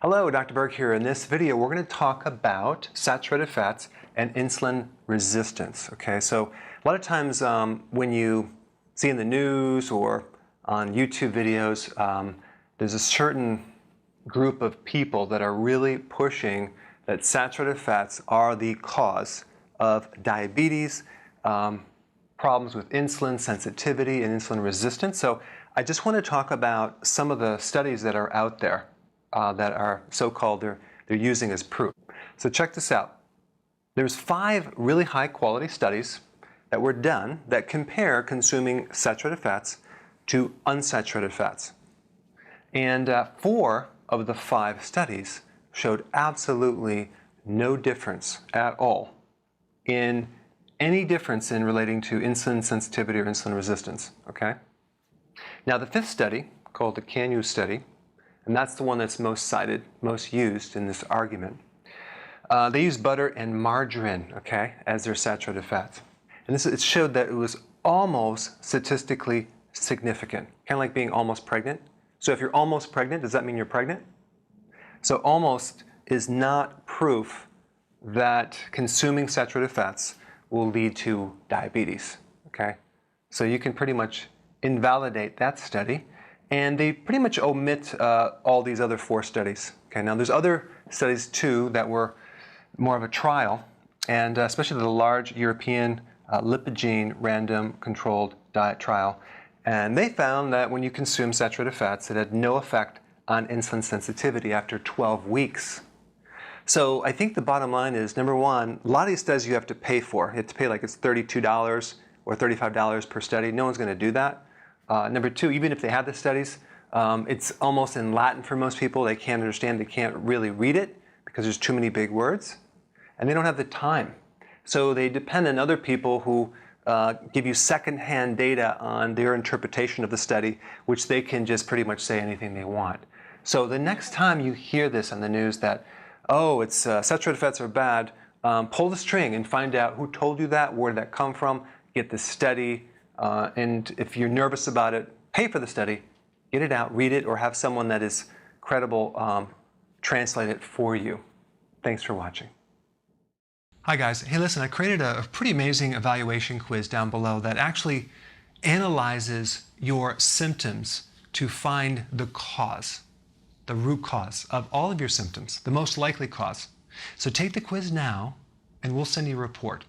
Hello, Dr. Berg here. In this video, we're going to talk about saturated fats and insulin resistance. Okay, so a lot of times when you see in the news or on YouTube videos, there's a certain group of people that are really pushing that saturated fats are the cause of diabetes, problems with insulin sensitivity and insulin resistance. So I just want to talk about some of the studies that are out there that are so-called, they're using as proof. So check this out. There's 5 really high quality studies that were done that compare consuming saturated fats to unsaturated fats. And 4 of the 5 studies showed absolutely no difference at all in any difference in relating to insulin sensitivity or insulin resistance, okay? Now the 5th study, called the Kenwu Study, and that's the one that's most cited, most used in this argument. They used butter and margarine, okay, as their saturated fats. And it showed that it was almost statistically significant, kind of like being almost pregnant. So if you're almost pregnant, does that mean you're pregnant? So almost is not proof that consuming saturated fats will lead to diabetes, okay? So you can pretty much invalidate that study. And they pretty much omit all these other 4 studies. Okay, now there's other studies too that were more of a trial, and especially the large European lipogene random controlled diet trial. And they found that when you consume saturated fats, it had no effect on insulin sensitivity after 12 weeks. So I think the bottom line is, number one, a lot of these studies you have to pay for. You have to pay like it's $32 or $35 per study. No one's going to do that. Number 2, even if they have the studies, it's almost in Latin for most people. They can't understand, they can't really read it because there's too many big words, and they don't have the time. So they depend on other people who give you secondhand data on their interpretation of the study, which they can just pretty much say anything they want. So the next time you hear this on the news that, oh, it's saturated fats are bad, pull the string and find out who told you that, where did that come from, get the study. And if you're nervous about it, pay for the study, get it out, read it, or have someone that is credible translate it for you. Thanks for watching. Hi guys. Hey, listen, I created a pretty amazing evaluation quiz down below that actually analyzes your symptoms to find the cause, the root cause of all of your symptoms, the most likely cause. So take the quiz now, and we'll send you a report.